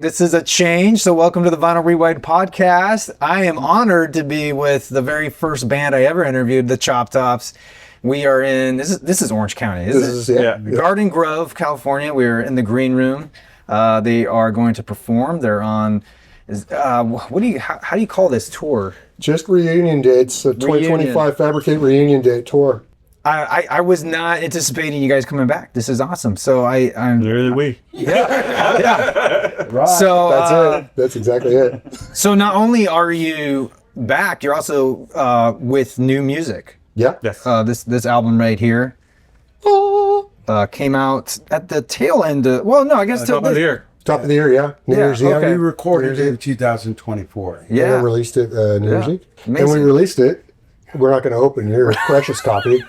This is a change, so welcome to the Vinyl Rewind podcast. I am honored to be with the very first band I ever interviewed, the Chop Tops. We are in, this is Orange County, isn't it? Yeah. Garden Grove, California. We're in the green room. They are going to perform. They're on, how do you call this tour? Just reunion dates, a 2025 Fabricate reunion date tour. I was not anticipating you guys coming back. This is awesome. So I'm Neither we. yeah. Right. So That's it. That's exactly it. So not only are you back, you're also with new music. Yeah. Yes. This album right here came out at the tail end. I guess Top of the year. Top of the year, yeah. New Year's Eve. okay. We recorded it in 2024. Yeah. And we released it New Year's Eve. Amazing. And we released it. We're not going to open your precious copy.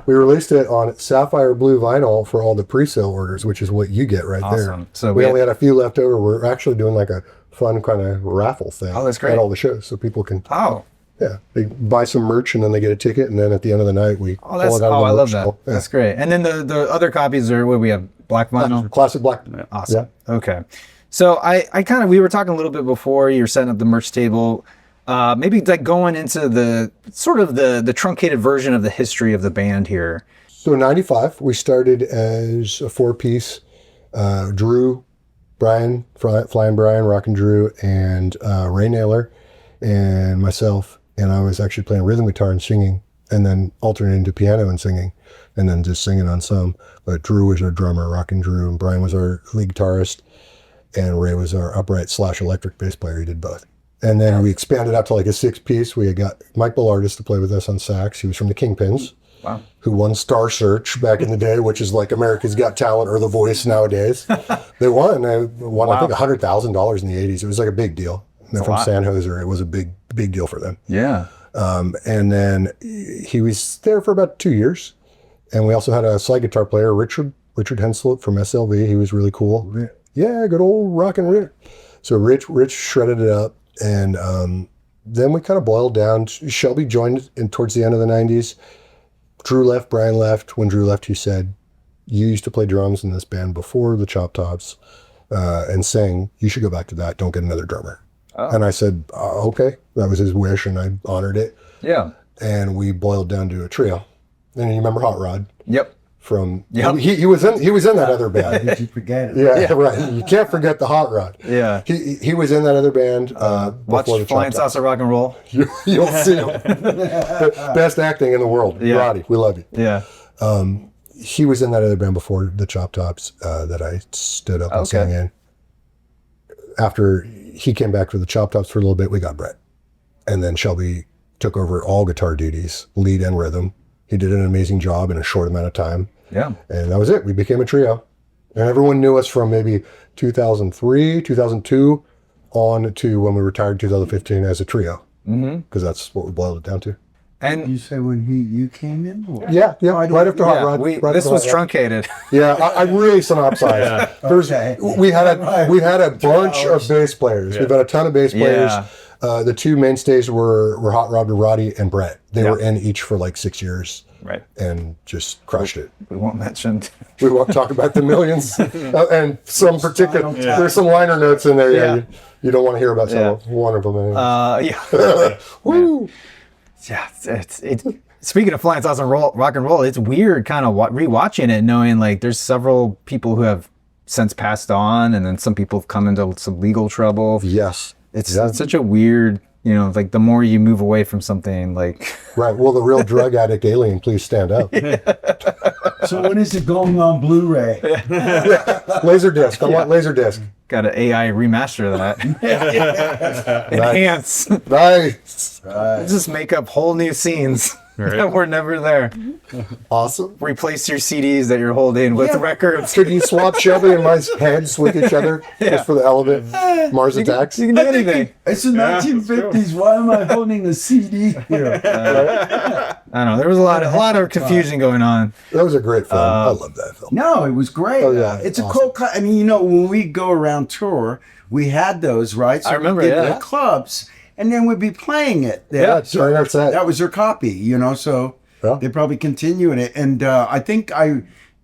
We released it on sapphire blue vinyl for all the pre-sale orders, which is what you get right Awesome. there. So we only had a few left over. We're actually doing like a fun kind of raffle thing. Oh, that's great. At all the shows, so people can. Oh. Yeah, they buy some merch and then they get a ticket, and then at the end of the night we pull it out of the I love merch that. stall. Yeah. That's great. And then the other copies are what we have, black vinyl. Classic black. Awesome. Okay. So we were talking a little bit before you were setting up the merch table. Maybe like going into the sort of the truncated version of the history of the band here. So in '95 we started as a 4-piece. Drew, Brian, Flying Brian, Rockin' Drew, and Ray Naylor, and myself. And I was actually playing rhythm guitar and singing, and then alternating to piano and singing, and then just singing on some. But Drew was our drummer, Rockin' Drew, and Brian was our lead guitarist, and Ray was our upright/electric bass player. He did both. And then we expanded out to like a 6-piece. We got Mike Bellardis to play with us on sax. He was from the Kingpins, Wow. who won Star Search back in the day, which is like America's Got Talent or The Voice nowadays. They won. I think, $100,000 in the 80s. It was like a big deal. And they're from San Jose. It was a big deal for them. Yeah. And then he was there for about 2 years. And we also had a slide guitar player, Richard Hensel from SLV. He was really cool. Yeah, good old rockin' Rich. So Rich shredded it up. And then we kind of boiled down. Shelby joined towards the end of the 90s. Drew left, Brian left. When Drew left, he said, "You used to play drums in this band before the Chop Tops and sang. You should go back to that. Don't get another drummer." Oh. And I said, okay. That was his wish, and I honored it. Yeah. And we boiled down to a trio. And you remember Hot Rod? Yep. He was in that other band. Did you forget it? Yeah, right. You can't forget the Hot Rod. Yeah. He was in that other band. Watch before the Flying Chop Tops. Saucer Rock and Roll. You'll see him. Best acting in the world. Yeah. Roddy, we love you. Yeah. He was in that other band before the Chop Tops that I stood up and sang in. After he came back for the Chop Tops for a little bit, we got Brett. And then Shelby took over all guitar duties, lead and rhythm. He did an amazing job in a short amount of time. Yeah. And that was it. We became a trio. And everyone knew us from maybe 2003, 2002 on to when we retired in 2015 as a trio. Because that's what we boiled it down to. And You say when you came in? Or? Yeah, right after Hot Rod. this was truncated. Yeah, I really synopsized. Okay. We had a bunch of bass players. Yeah. We've had a ton of bass players. Yeah. The two mainstays were Hot Rod, Roddy, and Brett. They were in each for like 6 years. Right. And just crushed it. We won't mention. We won't talk about the millions and some particular. There's some liner notes in there. Yeah, you don't want to hear about one of them. Anyway. Yeah. Woo! Yeah. It's speaking of Flying Saucer Rock and Roll, it's weird kind of rewatching it, knowing like there's several people who have since passed on, and then some people have come into some legal trouble. Yes. It's such a weird, like the more you move away from something, like. Right. Well, the real drug addict alien, please stand up. So when is it going on Blu-ray? Laserdisc. I want Laserdisc. Got an AI remaster of that. Enhance. Nice. Just make up whole new scenes that were never there. Awesome. Replace your CDs that you're holding with records. Could you swap Shelby and my heads with each other just for the hell of it? Mars Attacks. You can do anything. It's the 1950s. Why am I holding a CD here? I don't know. There was a lot of confusion going on. That was a great film. I love that film. No, it was great. Oh, yeah. It's Awesome. a cool cut. I mean, when we go around tour, we had those, right? So I remember, we'd get yeah. the clubs, and then we'd be playing it. Yeah, So during our set. that was their copy, so Yeah. they probably continuing it. And I think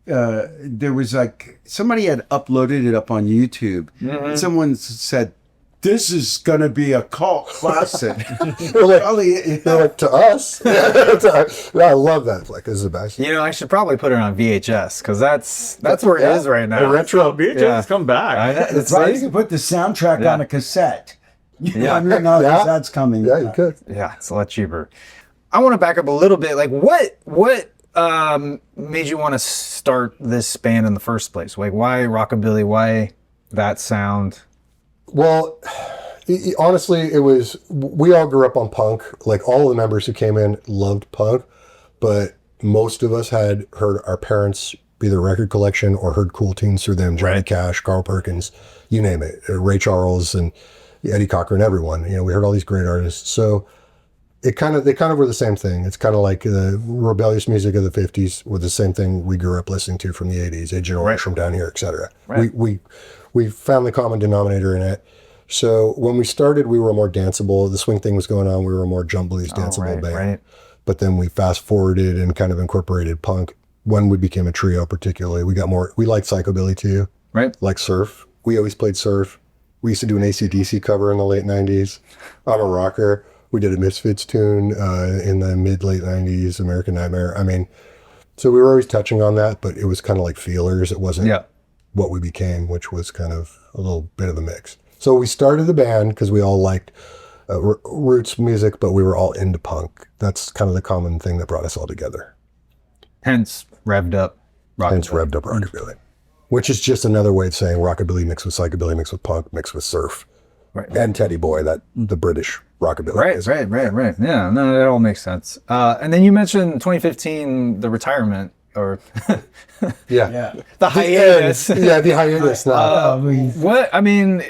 there was like somebody had uploaded it up on YouTube. And someone said, "This is gonna be a cult classic." They're like, to us. I love that flick. This is the best. You know, I should probably put it on VHS because that's where it is right now. The retro VHS come back. It's Right, you can put the soundtrack on a cassette. Yeah. I mean, now the cassette's coming. Yeah, you could. Yeah, it's a lot cheaper. I want to back up a little bit. Like, what made you want to start this band in the first place? Like, why Rockabilly? Why that sound? Well, honestly, we all grew up on punk. Like, all the members who came in loved punk, but most of us had heard our parents be their record collection or heard cool tunes through them. Johnny Cash, Carl Perkins, you name it. Ray Charles and Eddie Cochran, everyone. You know, we heard all these great artists. So they kind of were the same thing. It's kind of like the rebellious music of the 50s was the same thing we grew up listening to from the 80s, Agent Orange from down here, etc. Right. We found the common denominator in it. So when we started, we were more danceable. The swing thing was going on. We were a more jump blues danceable band. Right. But then we fast forwarded and kind of incorporated punk when we became a trio. Particularly, we liked psychobilly too. Right. Like surf. We always played surf. We used to do an AC/DC cover in the late 90s. I'm a rocker. We did a Misfits tune in the mid-late 90s, American Nightmare. I mean, so we were always touching on that, but it was kind of like feelers. It wasn't what we became, which was kind of a little bit of a mix. So we started the band because we all liked roots music, but we were all into punk. That's kind of the common thing that brought us all together. Hence, Revved Up Rockabilly. Which is just another way of saying rockabilly mixed with psychobilly, mixed with punk, mixed with surf. Right. And Teddy Boy, the British rockabilly. Right. Yeah, no, it all makes sense. And then you mentioned 2015, the retirement, or the hiatus. The hiatus. What, I mean,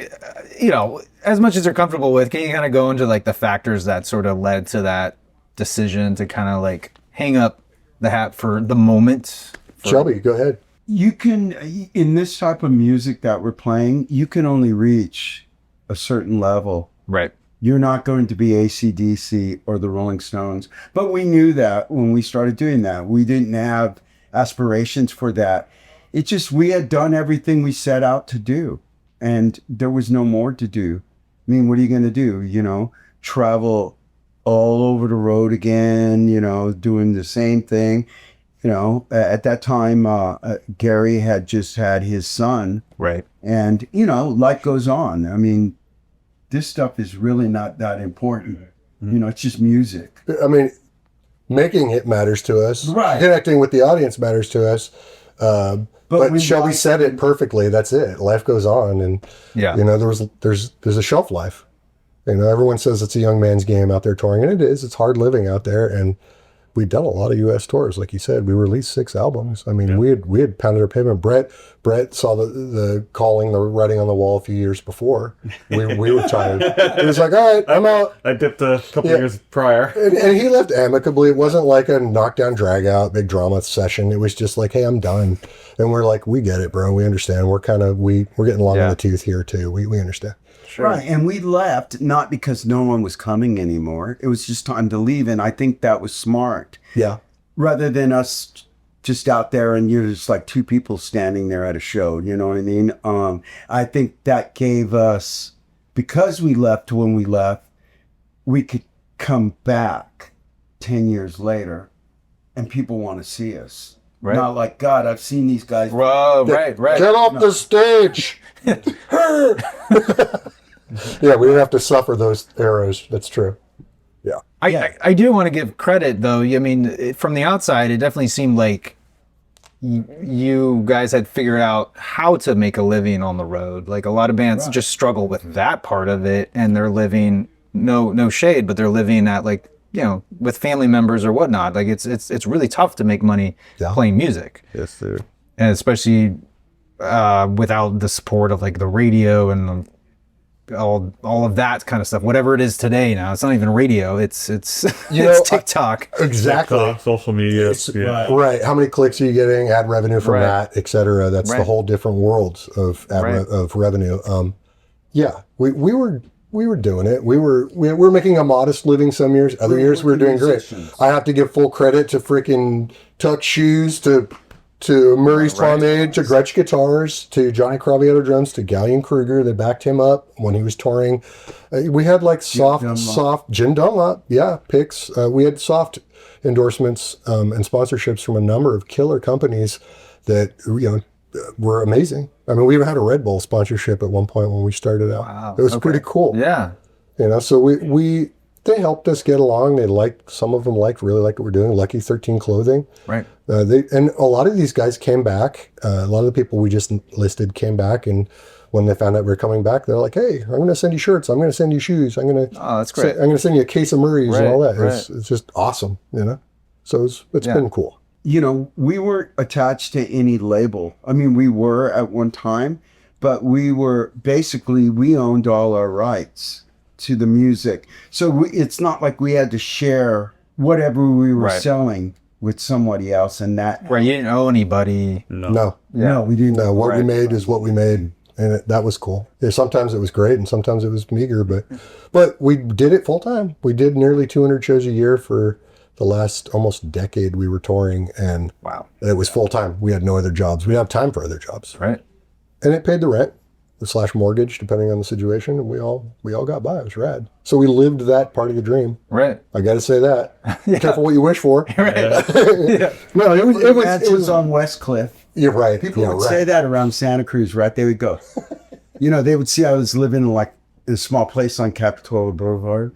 you know, as much as you're comfortable with, can you kind of go into like the factors that sort of led to that decision to kind of like hang up the hat for the moment? Shelby, go ahead. You can, in this type of music that we're playing, you can only reach a certain level. Right. You're not going to be AC/DC or the Rolling Stones. But we knew that when we started doing that. We didn't have aspirations for that. It just, we had done everything we set out to do. And there was no more to do. I mean, what are you going to do? You know, travel all over the road again, you know, doing the same thing. You know, at that time, Gary had just had his son. Right. And, you know, life goes on. I mean, this stuff is really not that important. You know, it's just music. I mean, making it matters to us. Right. Connecting with the audience matters to us. But Shelby said it perfectly. That's it. Life goes on. And, you know, there's a shelf life. You know, everyone says it's a young man's game out there touring, and it is. It's hard living out there. And we'd done a lot of U.S. tours, like you said. We released 6 albums. I mean, we had pounded our pavement. Brett saw the calling, the writing on the wall a few years before. We were tired. He was like, "All right, I'm out." I dipped a couple years prior, and he left amicably. It wasn't like a knockdown, drag out, big drama session. It was just like, "Hey, I'm done." And we're like, "We get it, bro. We understand. We're getting long in the tooth here too. We understand." Sure. Right, and we left not because no one was coming anymore. It was just time to leave, and I think that was smart. Yeah. Rather than us just out there and you're just like 2 people standing there at a show, you know what I mean? I think that gave us, because we left when we left, we could come back 10 years later and people want to see us. Right. Not like, God, I've seen these guys. Right. Get off the stage. Yeah, we didn't have to suffer those arrows. That's true. Yeah. I do want to give credit, though. I mean, from the outside, it definitely seemed like you guys had figured out how to make a living on the road. Like, a lot of bands just struggle with that part of it, and they're living, no shade, but they're living at, like, you know, with family members or whatnot. Like, it's really tough to make money playing music. Yes, sir. And especially without the support of, like, the radio and all of that kind of stuff. Whatever it is today now, it's not even radio. It's TikTok. Exactly. TikTok, social media. Right. How many clicks are you getting? Ad revenue from that, et cetera. That's the whole different worlds of of revenue. We were doing it. We were making a modest living some years. Other years we were doing great. I have to give full credit to freaking Tuck Shoes, to to Murray's Pomade, to Gretsch guitars, to Johnny Craviotto drums, to Gallion Kruger. They backed him up when he was touring. We had like soft Jim Dunlop, picks. We had soft endorsements and sponsorships from a number of killer companies that were amazing. I mean, we even had a Red Bull sponsorship at one point when we started out. Wow. It was pretty cool. Yeah. So they helped us get along. Some of them really liked what we're doing. Lucky 13 Clothing. Right. And a lot of these guys came back. A lot of the people we just listed came back, and when they found out we were coming back, they're like, "Hey, I'm going to send you shirts. I'm going to send you shoes. Oh, that's great. I'm going to send you a case of Murray's and all that." It's just awesome, So it's been cool. We weren't attached to any label. I mean, we were at one time, but we owned all our rights to the music. So it's not like we had to share whatever we were selling with somebody else, and that. Right, you didn't owe anybody. No, we didn't. No, what we made is what we made, and that was cool. Yeah, sometimes it was great, and sometimes it was meager, but we did it full time. We did nearly 200 shows a year for the last almost decade. We were touring, and it was full time. We had no other jobs. We didn't have time for other jobs. Right, and it paid the rent. / mortgage, depending on the situation, and we all got by. It was rad. So we lived that part of the dream. Right. I got to say that. Be careful what you wish for. Right. No, it was on West Cliff. You're right. People would say that around Santa Cruz, right? They would go. They would see I was living in like a small place on Capitola Boulevard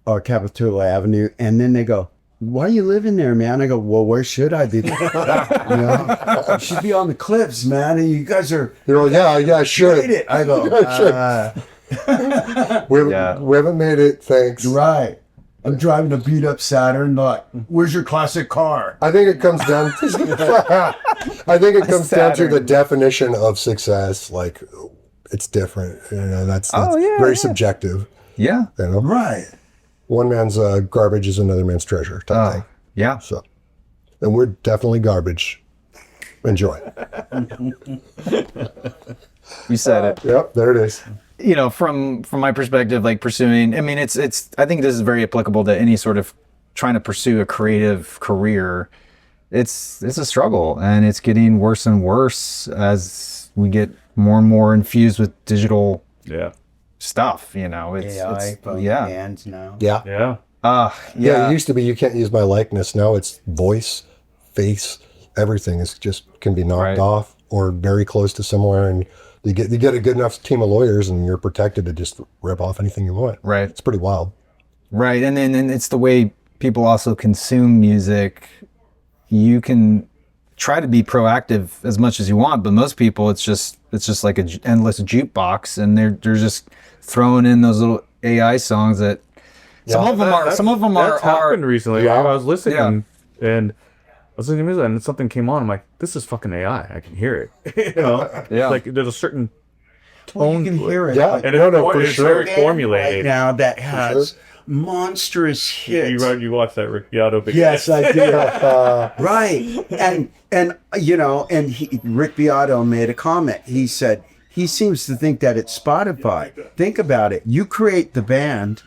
or Capitola Avenue, and then they go, "Why are you living there, man?" I go, "Well, where should I be?" I should be on the cliffs, man. And you guys are. You're like, yeah, I should. It. I go, we haven't made it, thanks. Right. I'm driving a beat up Saturn. Like, where's your classic car? I think it comes down. To the definition of success. Like, it's different. That's very subjective. Yeah. Right. One man's garbage is another man's treasure type thing. Yeah. So, and we're definitely garbage. Enjoy. You said it. Yep, there it is. From my perspective, like pursuing, I mean, it's I think this is very applicable to any sort of trying to pursue a creative career. It's a struggle, and it's getting worse and worse as we get more and more infused with digital stuff. It's hands now. Yeah. Yeah. It used to be you can't use my likeness. Now it's voice, face, everything can be knocked off or very close to similar, and you get a good enough team of lawyers, and you're protected to just rip off anything you want. Right. It's pretty wild. Right, and then it's the way people also consume music. You can try to be proactive as much as you want, but most people it's just like an endless jukebox, and they're just throwing in those little AI songs that some of them are happened recently. Yeah. I was listening and I was listening to music, and something came on. I'm like, this is fucking AI. I can hear it. Like there's a certain tone. You can hear it. Yeah, and it's very formulated right now that has monstrous hits. You watched that Rick Beato video? Yes, I did. Right, and Rick Beato made a comment. He said he seems to think that it's Spotify. Think about it. You create the band,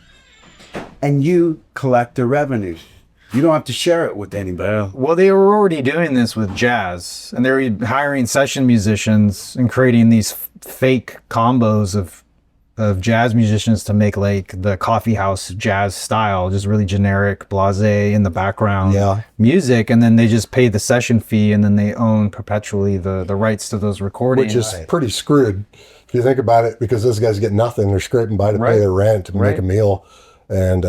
and you collect the revenue. You don't have to share it with anybody. Well, they were already doing this with jazz, and they were hiring session musicians and creating these fake combos of jazz musicians to make like the coffee house jazz style, just really generic, blasé in the background music, and then they just pay the session fee, and then they own perpetually the rights to those recordings. Which is pretty screwed if you think about it, because those guys get nothing. They're scraping by to pay their rent, to make a meal, and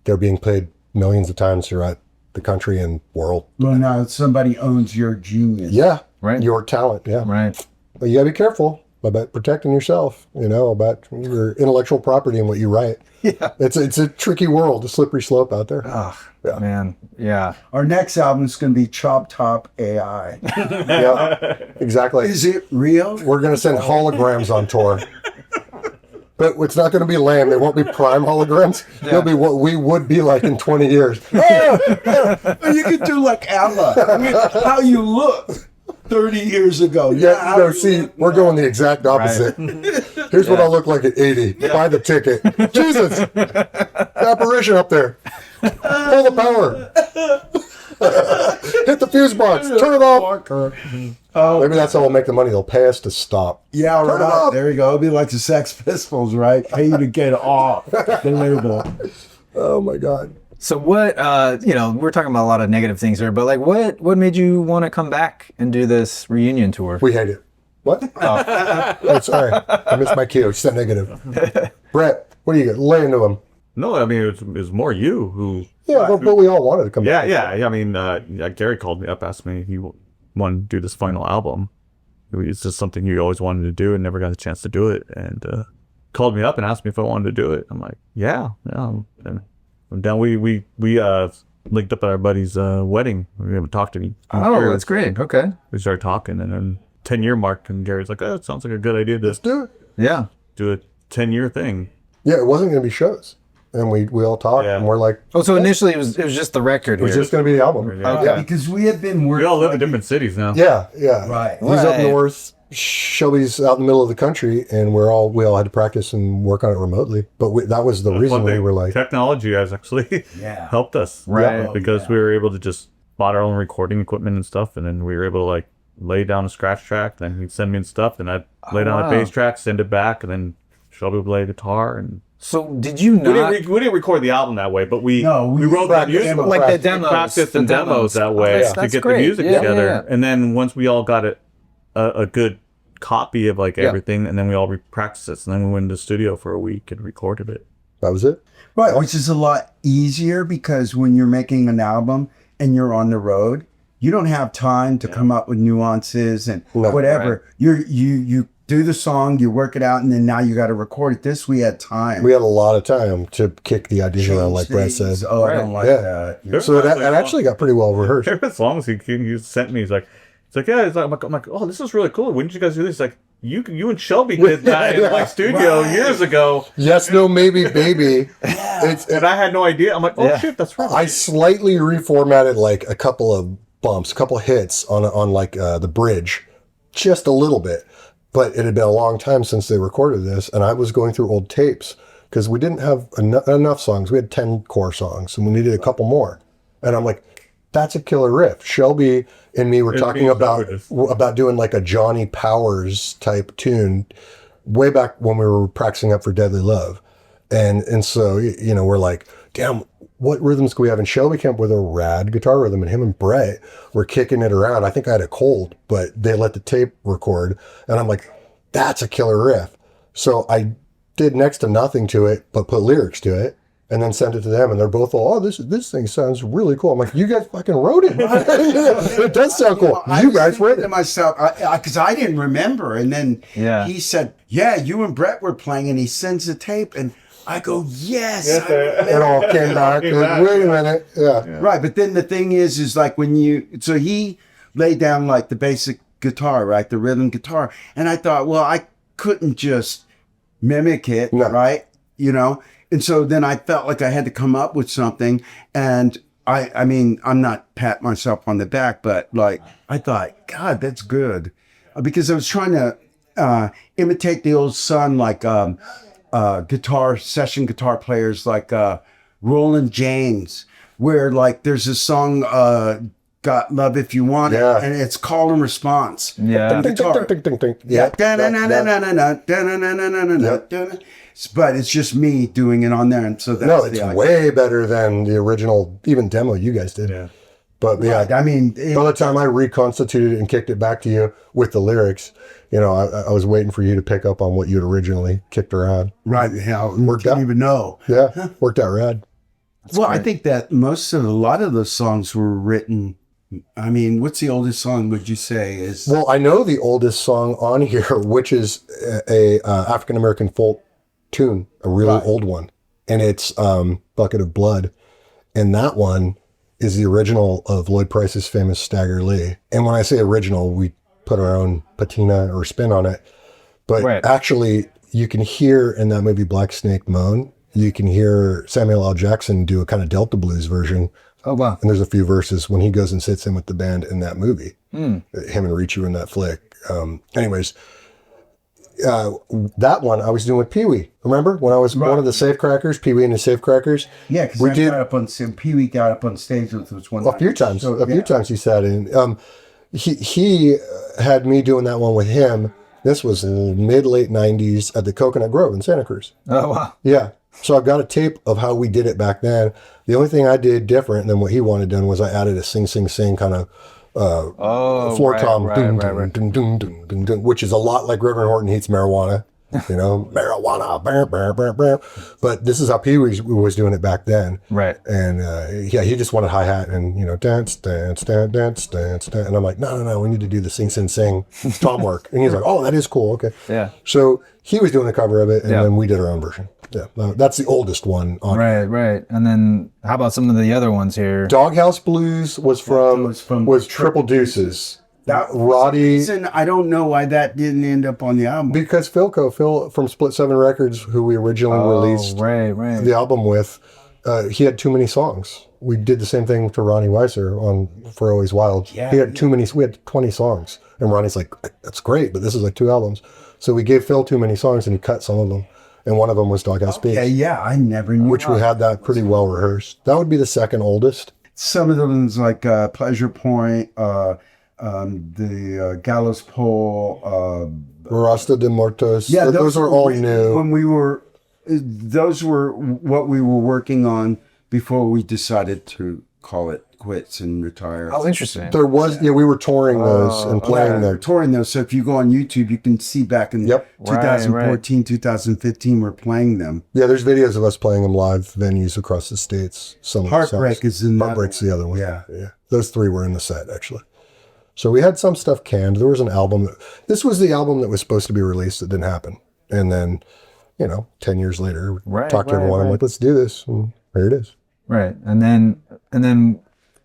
they're being paid millions of times throughout the country and world. Well, now somebody owns your genius. Yeah, right. Your talent. Yeah, right. But you gotta be careful about protecting yourself. About your intellectual property and what you write. Yeah, it's a tricky world, a slippery slope out there. Oh, man, yeah. Our next album is going to be Chop Top AI. Yeah, exactly. Is it real? We're gonna send holograms on tour. But it's not going to be lame. They won't be prime holograms. They'll be what we would be like in 20 years. You could do like ABBA. I mean, how you look 30 years ago. We're going the exact opposite. Right. Here's what I'll look like at 80. Buy the ticket. Jesus! Apparition up there. Pull the power. Hit the fuse box. Turn it off. Maybe that's how we'll make the money. They'll pay us to stop. Yeah, right. There you go. It'll be like the Sex Pistols, right? Pay you to get off the label. Oh my God. So what, we're talking about a lot of negative things here, but like what made you want to come back and do this reunion tour? We hate it. What? Oh, sorry. I missed my cue. It's negative. Brett, what do you got? Lay into him. No, I mean, it was more you who... Yeah, but we all wanted to come back. Yeah. I mean, Gary called me up, asked me if he wanted to do this final album. It's just something he always wanted to do and never got a chance to do it. And called me up and asked me if I wanted to do it. I'm like, yeah. And I'm down. We linked up at our buddy's wedding. We haven't talked to him. Oh, that's great. Okay. We started talking, and then 10-year mark, and Gary's like, it sounds like a good idea to Let's do it. Yeah. do a 10-year thing. Yeah, it wasn't going to be shows. And we all talked, and we're like... Oh, so initially it was just the record. It was just going to be the album. Okay. Because we had been working... We all live in different cities now. Yeah. Right. He's up north. Shelby's out in the middle of the country, and we all had to practice and work on it remotely. But that was the reason we were like... Technology has actually helped us. Right. Because we were able to just bought our own recording equipment and stuff, and then we were able to like lay down a scratch track, then he'd send me stuff, and I'd lay down a bass track, send it back, and then Shelby would play guitar. And so did you not... We didn't record the album that way, but we wrote practiced, the music. like the demos. Practiced the demos that way to get great. the music together. Yeah. And then once we all got a good copy of like everything, and then we all practiced it, and then we went into the studio for a week and recorded it. That was it. Right, which is a lot easier because when you're making an album and you're on the road, you don't have time to come up with nuances and whatever. Right. You do the song, you work it out, and then now you got to record it. This we had time. We had a lot of time to kick the idea around, like Brett said. Oh, I don't like that. So that actually got pretty well rehearsed. There were songs he sent me. He's like, I'm like, oh, this is really cool. When did you guys do this? He's like, you and Shelby did that in my studio years ago. Yes, no, maybe, baby. And I had no idea. I'm like, oh shit, that's right. I slightly reformatted like a couple of bumps, a couple of hits on like the bridge, just a little bit. But it had been a long time since they recorded this, and I was going through old tapes because we didn't have enough songs. We had 10 core songs, and we needed a couple more. And I'm like, that's a killer riff. Shelby and me were talking about doing like a Johnny Powers type tune way back when we were practicing up for Deadly Love. And so, we're like, damn, what rhythms can we have? And Shelby came up with a rad guitar rhythm, and him and Brett were kicking it around. I think I had a cold, but they let the tape record. And I'm like, that's a killer riff. So I did next to nothing to it, but put lyrics to it. And then sent it to them, and they're both all, this thing sounds really cool. I'm like, you guys fucking wrote it. It does sound cool. You guys wrote it. To myself, because I didn't remember. And then he said, you and Brett were playing, and he sends the tape, and I go, yes. It all came back. Wait a minute. Yeah. Right, but then the thing is like so he laid down like the basic guitar, right, the rhythm guitar. And I thought, well, I couldn't just mimic it, right? And so then I felt like I had to come up with something. And I mean, I'm not patting myself on the back, but like, I thought, God, that's good. Because I was trying to imitate the old son, like session guitar players like Roland James, where like there's a song, Got Love If You Want It, and it's call and response. Yeah. But it's just me doing it on there, and so that's it's way better than the original, even demo you guys did. Yeah. But I mean, by the time I reconstituted it and kicked it back to you with the lyrics, I was waiting for you to pick up on what you'd originally kicked around. Right. How worked out. Even know. Yeah. Worked out rad. That's great. I think that a lot of those songs were written. I mean, what's the oldest song would you say is? Well, I know the oldest song on here, which is a African American folk tune, a really old one, and it's Bucket of Blood, and that one is the original of Lloyd Price's famous Stagger Lee. And when I say original, we put our own patina or spin on it, but actually you can hear in that movie Black Snake Moan, you can hear Samuel L. Jackson do a kind of Delta blues version. Oh wow. And there's a few verses when he goes and sits in with the band in that movie, him and Richu in that flick. Anyways, that one I was doing with Pee Wee. Remember when I was one of the Safecrackers, Pee Wee and the Safecrackers? Yeah, because Pee Wee got up on stage with us one a few times. A few times he sat in. He had me doing that one with him. This was in late 90s at the Coconut Grove in Santa Cruz. Oh, wow. Yeah. So I've got a tape of how we did it back then. The only thing I did different than what he wanted done was I added a sing kind of floor tom, which is a lot like Reverend Horton Heat's Marijuana. Marijuana, but this is how Pee Wee was doing it back then. Right. And he just wanted hi-hat and, dance, dance, dance, dance, dance, dance. And I'm like, no, we need to do the sing tom work. And he's like, oh, that is cool. Okay. Yeah. So he was doing a cover of it, and then we did our own version. Yeah. That's the oldest one on it. Right. And then how about some of the other ones here? Doghouse Blues was Triple Deuces. That Roddy. I don't know why that didn't end up on the album. Because Phil from Split 7 Records, who we originally released the album with, he had too many songs. We did the same thing to Ronnie Weiser on For Always Wild. Yeah, he had too many. We had 20 songs, and Ronnie's like, "That's great, but this is like 2 albums." So we gave Phil too many songs, and he cut some of them. And one of them was Doghouse Beach. Yeah, I never knew. Which we had that pretty well rehearsed. That would be the second oldest. Some of them was like Pleasure Point. The Gallows Pole, Rasta de Mortos. Yeah, those are all new. Those were what we were working on before we decided to call it quits and retire. Oh, interesting. There was, we were touring those and playing them. Touring those. So if you go on YouTube, you can see back in 2014, 2015, we're playing them. Yeah, there's videos of us playing them live venues across the States. Heartbreak is in that. Heartbreak's the other one. Yeah. Those 3 were in the set, actually. So we had some stuff canned. There was an album. This was the album that was supposed to be released that didn't happen. And then, 10 years later, talked to everyone. I'm like, let's do this. And here it is. Right. And then,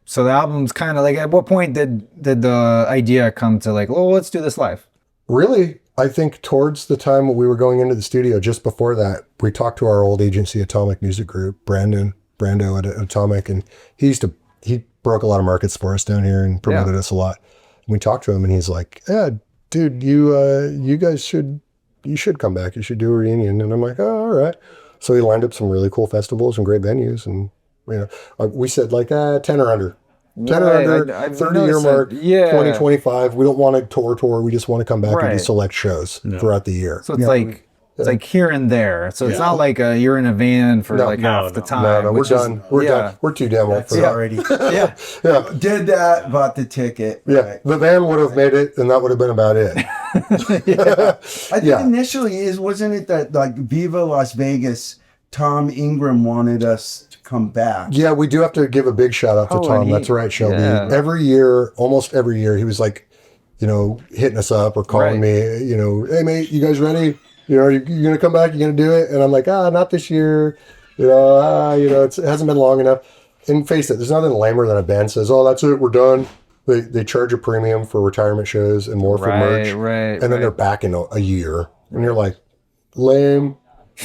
so the album's kind of like, at what point did the idea come to like, oh, let's do this live? Really, I think towards the time we were going into the studio, just before that, we talked to our old agency, Atomic Music Group, Brando at Atomic. And he broke a lot of markets for us down here and promoted us a lot. We talked to him and he's like, yeah, dude, you guys should come back. You should do a reunion. And I'm like, oh, all right. So he lined up some really cool festivals and great venues. And, we said like 10 or under. 10 or under, 30-year mark, 2025. We don't want to tour. We just want to come back and do select shows throughout the year. So it's it's like here and there. So it's not like you're in a van for half the time. No, we're done. We're done. We're too damn old for that already. Did that, bought the ticket. Yeah. Right. The van would have made it, and that would have been about it. I think initially wasn't it that like Viva Las Vegas, Tom Ingram wanted us to come back. Yeah, we do have to give a big shout out to Tom. That's right, Shelby. Yeah. Almost every year, he was like, hitting us up or calling me, hey mate, you guys ready? You're going to come back? You're going to do it? And I'm like, not this year. It hasn't been long enough. And face it, there's nothing lamer than a band says, oh, that's it, we're done. They charge a premium for retirement shows and more for merch. And then they're back in a year. And you're like, lame.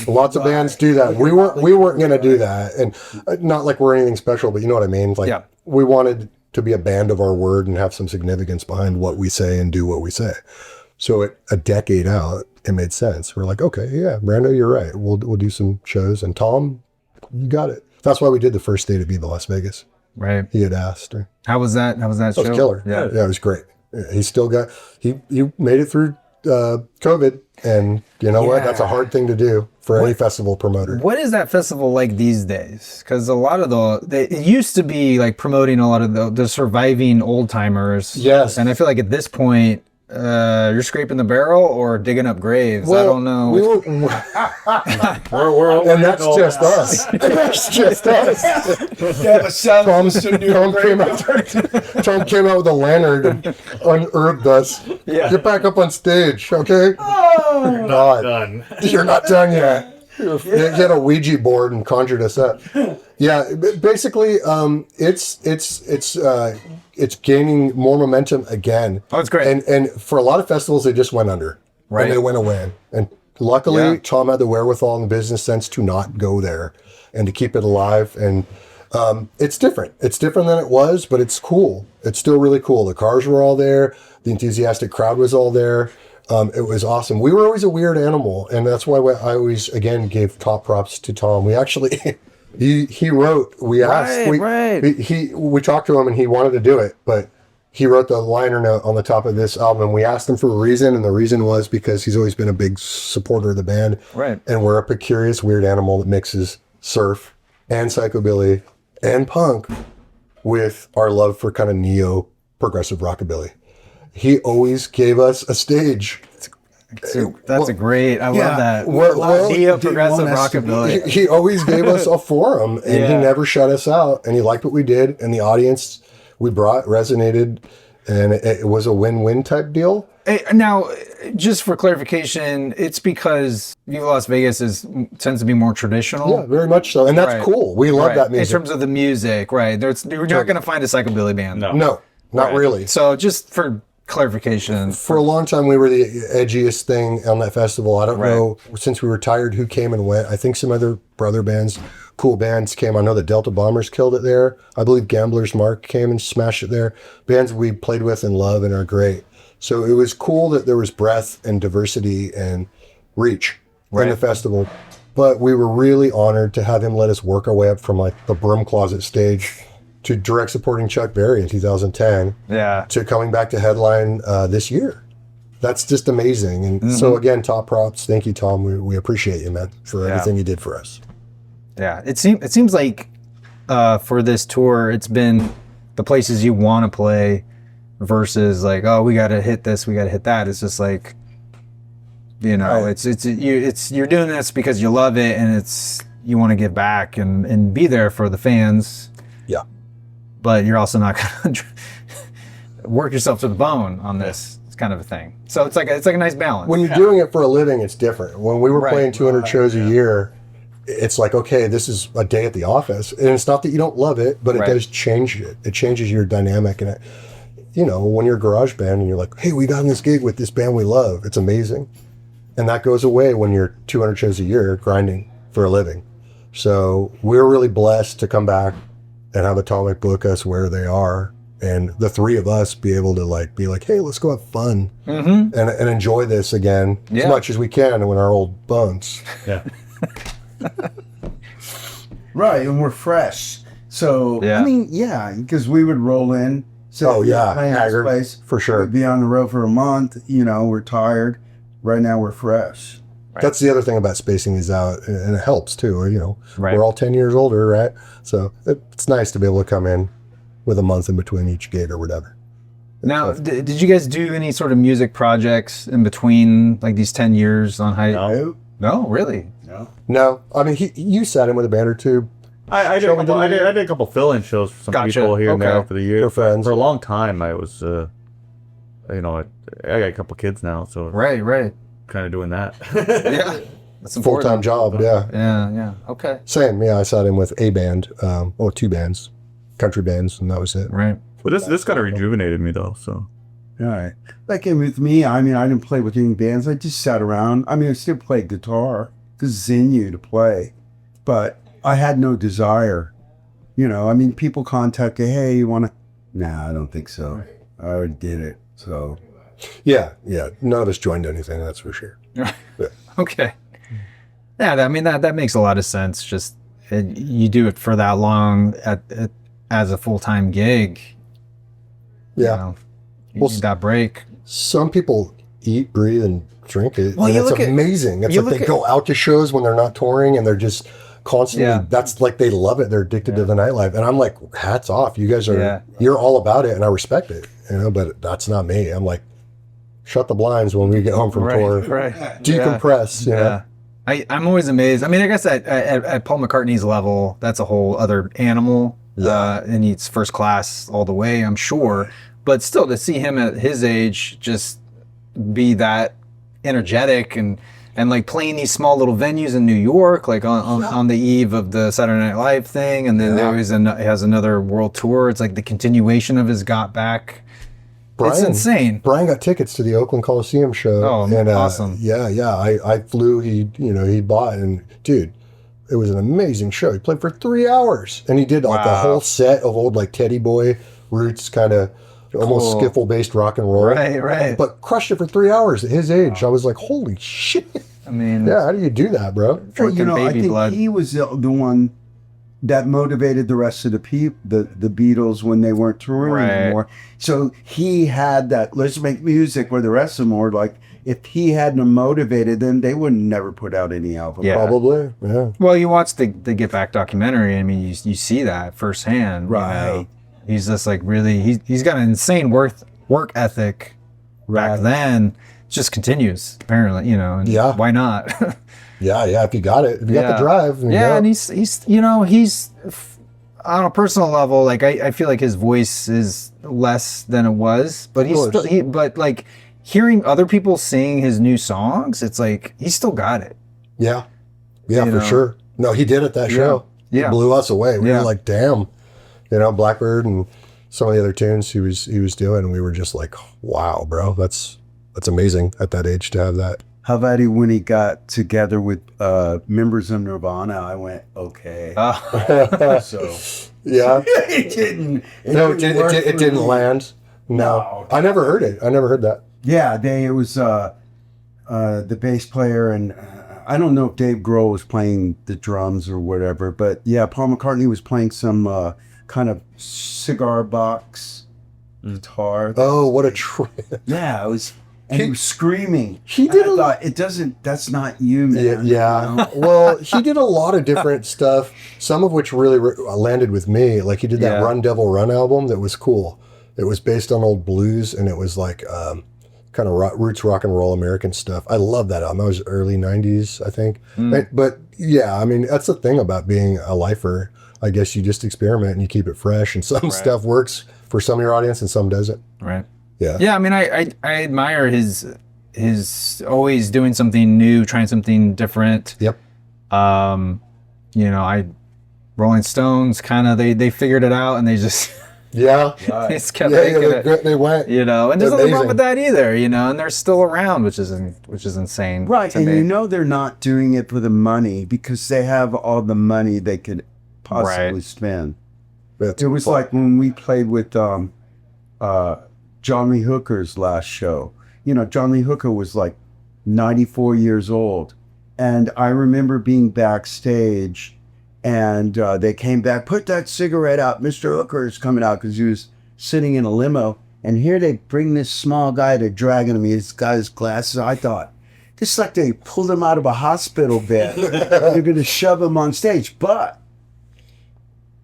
Lots of bands do that. We weren't going to do that. And not like we're anything special, but you know what I mean? Like we wanted to be a band of our word and have some significance behind what we say and do what we say. So a decade out, it made sense. We're like, okay, yeah, Brando, you're right. We'll do some shows. And Tom, you got it. That's why we did the first day to Viva Las Vegas. Right. He had asked. How was that? How was that show? It was killer. Yeah, it was great. He still got, he made it through COVID. And you know what? That's a hard thing to do for any festival promoter. What is that festival like these days? Because a lot of it used to be like promoting a lot of the surviving old timers. Yes. And I feel like at this point, you're scraping the barrel or digging up graves. Well, I don't know. And that's just us. That's just us. Tom came out with a lantern and unearthed us. Yeah. Get back up on stage, okay? Oh, you're not done. You're not done yet. He had a Ouija board and conjured us up. Yeah, basically, it's gaining more momentum again. Oh, it's great. And for a lot of festivals, they just went under. Right. And they went away. And luckily, Tom had the wherewithal and the business sense to not go there and to keep it alive. And it's different. It's different than it was, but it's cool. It's still really cool. The cars were all there. The enthusiastic crowd was all there. It was awesome. We were always a weird animal, and that's why I always, again, gave top props to Tom. We actually, he wrote, we asked, we talked to him, and he wanted to do it, but he wrote the liner note on the top of this album, and we asked him for a reason, and the reason was because he's always been a big supporter of the band, and we're a curious, weird animal that mixes surf and psychobilly and punk with our love for kind of neo-progressive rockabilly. He always gave us a stage. That's a great. I love that. Neo-progressive rockabilly. He always gave us a forum, and he never shut us out. And he liked what we did, and the audience we brought resonated, and it was a win-win type deal. Now, just for clarification, it's because Viva Las Vegas tends to be more traditional. Yeah, very much so, and that's cool. We love that music. In terms of the music, right? You're not going to find a psychobilly band. No, not really. So just for clarification. For a long time, we were the edgiest thing on that festival. I don't know, since we retired, who came and went. I think some other brother bands, cool bands came. I know the Delta Bombers killed it there. I believe Gambler's Mark came and smashed it there. Bands we played with and love and are great. So it was cool that there was breadth and diversity and reach in the festival. But we were really honored to have him let us work our way up from like the broom closet stage to direct supporting Chuck Berry in 2010, to coming back to headline this year. That's just amazing. And so again, top props. Thank you, Tom. We appreciate you, man, for everything you did for us. Yeah, it seems like for this tour, it's been the places you want to play versus like, oh, we got to hit this, we got to hit that. It's just like, you know, you're doing this because you love it, and you want to give back and be there for the fans. Yeah. But you're also not going to work yourself to the bone on this kind of a thing. So it's like a nice balance. When you're doing it for a living, it's different. When we were playing 200 shows a year, it's like, okay, this is a day at the office. And it's not that you don't love it, but it does change it. It changes your dynamic. And, when you're a garage band and you're like, hey, we got on this gig with this band we love, it's amazing. And that goes away when you're 200 shows a year grinding for a living. So we're really blessed to come back and have Atomic book us where they are, and the three of us be able to be like, hey, let's go have fun and enjoy this again as much as we can in our old bones. Yeah. Right, and we're fresh. So, I mean, because we would roll in. So haggard, place, for sure. We'd be on the road for a month, we're tired. Right now we're fresh. Right. That's the other thing about spacing these out, and it helps too. We're all 10 years older, right? So it's nice to be able to come in with a month in between each gig or whatever. Now, did you guys do any sort of music projects in between, like these 10 years on hiatus? No, really? No. I mean, you sat in with a band or two. I did a couple fill-in shows for some people here and there over the years. For a long time, I was, I got a couple kids now, so right, kind of doing that. That's a full-time job. Yeah. Okay. Same. Yeah, I sat in with a band, two bands, country bands, and that was it. Right. But this kind of rejuvenated me though. So. All right. Like with me, I mean, I didn't play with any bands. I just sat around. I mean, I still played guitar because it's in you to play, but I had no desire. I mean, people contact you, hey, you want to? Nah, I don't think so. I already did it. So. Yeah. None of us joined anything, that's for sure. Okay. Yeah, I mean, that makes a lot of sense. Just you do it for that long as a full-time gig. Yeah. You need that break. Some people eat, breathe, and drink it. Well, and it's amazing. It's like they go out to shows when they're not touring, and they're just constantly, that's like they love it. They're addicted to the nightlife. And I'm like, hats off. You guys are, you're all about it, and I respect it. But that's not me. I'm like, shut the blinds when we get home from tour. Right. Decompress, I'm always amazed. I mean, I guess at Paul McCartney's level, that's a whole other animal. And he's first class all the way, I'm sure. But still, to see him at his age just be that energetic and like playing these small little venues in New York, like on the eve of the Saturday Night Live thing, and then there has another world tour. It's like the continuation of his Got Back. It's insane. Brian got tickets to the Oakland Coliseum show. Oh, and, awesome. I flew, he bought, and dude, it was an amazing show. He played for 3 hours, and he did like a whole set of old like Teddy Boy roots kind of almost skiffle-based rock and roll. Right. But crushed it for 3 hours at his age. I was like, holy shit. I mean, Yeah, how do you do that, bro? Well, drinking I baby think blood. he was the one that motivated the rest of the Beatles when they weren't touring anymore. So he had that, let's make music, where the rest of them were like, if he hadn't motivated them, they would never put out any album. Yeah. Probably, yeah. Well, you watch the Get Back documentary. I mean, you see that firsthand. Right. You know? He's just like really. He's got an insane work ethic. Back then, it just continues apparently. You know. And Yeah. Why not? Yeah, if you got it. If you got the drive. Yeah, and he's on a personal level, like I feel like his voice is less than it was, but but like hearing other people sing his new songs, it's like he's still got it. Yeah, You for know? sure. No, he did at that show. Yeah. He blew us away. We Yeah. were like, damn. You know, Blackbird and some of the other tunes he was doing, and we were just like, wow, bro, that's amazing at that age to have that. How about when he got together with members of Nirvana? I went, okay. So Yeah. it didn't. It didn't land. No. I never heard it. I never heard that. Yeah, it was the bass player, and I don't know if Dave Grohl was playing the drums or whatever, but yeah, Paul McCartney was playing some kind of cigar box guitar. Oh, what a trip. Yeah, it was. And he was screaming. He And did I a thought, it doesn't. That's not you, man. Yeah. You know? Well, he did a lot of different stuff, some of which really landed with me. Like he did that Run Devil Run album that was cool. It was based on old blues, and it was like kind of roots rock and roll American stuff. I love that album. That was early 90s, I think. But yeah, I mean, that's the thing about being a lifer. I guess you just experiment and you keep it fresh, and some stuff works for some of your audience and some doesn't. Right. Yeah. Yeah, I mean, I admire his always doing something new, trying something different. Yep. You know, Rolling Stones kind of they figured it out, and they just Yeah. they just kept making it. They went. You know, and there's nothing wrong Amazing. with that either. You know, and they're still around, which is insane. Right, to and me. you know they're not doing it for the money because they have all the money they could possibly spend. That's It was fun. like when we played with John Lee Hooker's last show. You know, John Lee Hooker was like 94 years old. And I remember being backstage and they came back, put that cigarette out. Mr. Hooker is coming out because he was sitting in a limo. And here they bring this small guy to dragging him. He's got his glasses. I thought, this is like they pulled him out of a hospital bed. They're going to shove him on stage. But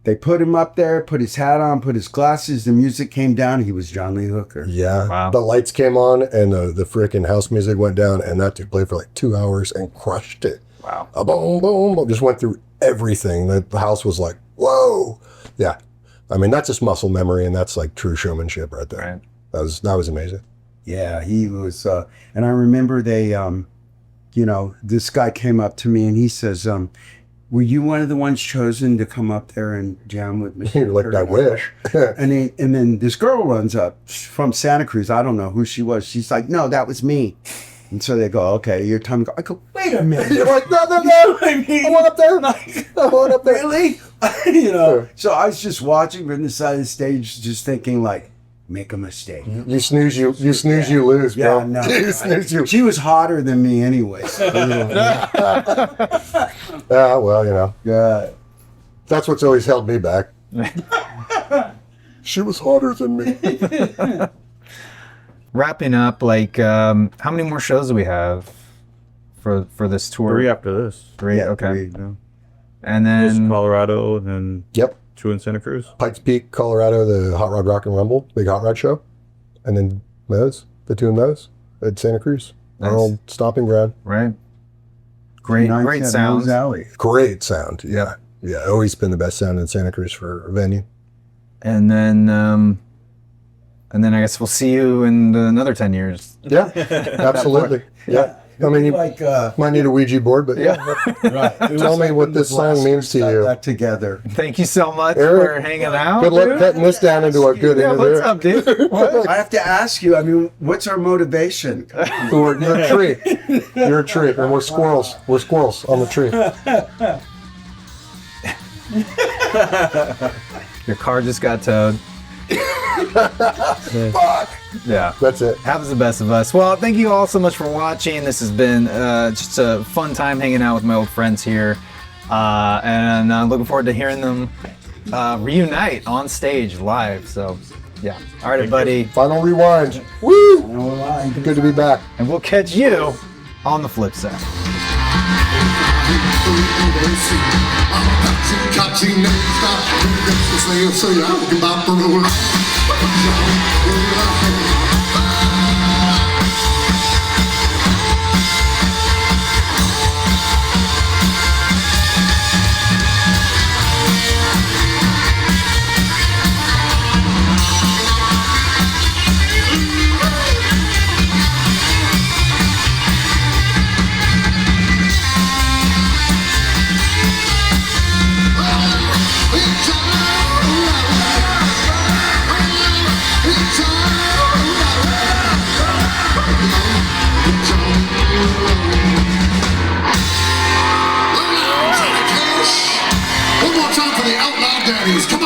they put him up there, put his hat on, put his glasses. The music came down. He was John Lee Hooker. Yeah. Wow. The lights came on and the freaking house music went down, and that dude played for like 2 hours and crushed it. Wow. A boom, boom, boom. Just went through everything. The house was like, whoa. Yeah. I mean, that's just muscle memory, and that's like true showmanship right there. Right. That was amazing. Yeah, he was. And I remember they, you know, this guy came up to me and he says, were you one of the ones chosen to come up there and jam with me? You're like, I wish. And then this girl runs up from Santa Cruz. I don't know who she was. She's like, no, that was me. And so they go, okay, your time to go. I go, wait a minute. You're like, no. I mean, I want up there. I want up there. Really? You know, so I was just watching from the side of the stage, just thinking like, make a mistake. You snooze, you lose, bro. Yeah, no. You snooze, you. She was hotter than me anyway. Yeah, well, you know. Yeah. That's what's always held me back. She was hotter than me. Wrapping up, like, how many more shows do we have for this tour? 3 after this. 3, Yeah, okay. 3, no. And There's then Colorado, and then Yep. 2 in Santa Cruz. Pikes Peak, Colorado, the Hot Rod Rock and Rumble, big hot rod show. And then the 2 of those at Santa Cruz, Nice. our old stomping ground. right, great 97 sounds. Rose Alley. Great sound. Yeah. Yeah. Always been the best sound in Santa Cruz for a venue. And then I guess we'll see you in another 10 years. Yeah. Absolutely. Yeah. I mean, you Like, might need a Ouija board, but yeah. right. Tell me what this song means to you. That together. Thank you so much Eric, for hanging out. Good luck dude. cutting this down into a good Yeah, what's interview. up, dude? What? I have to ask you, I mean, what's our motivation? You're a tree. You're a tree, and we're squirrels. We're squirrels on the tree. Your car just got towed. Fuck. Yeah. That's it. Happens the best of us. Well, thank you all so much for watching. This has been just a fun time hanging out with my old friends here. And I'm looking forward to hearing them reunite on stage live. So, yeah. All right, everybody. Final rewind. Woo! Good to be back. And we'll catch you on the flip side. One more time for the outlaw daddies. Come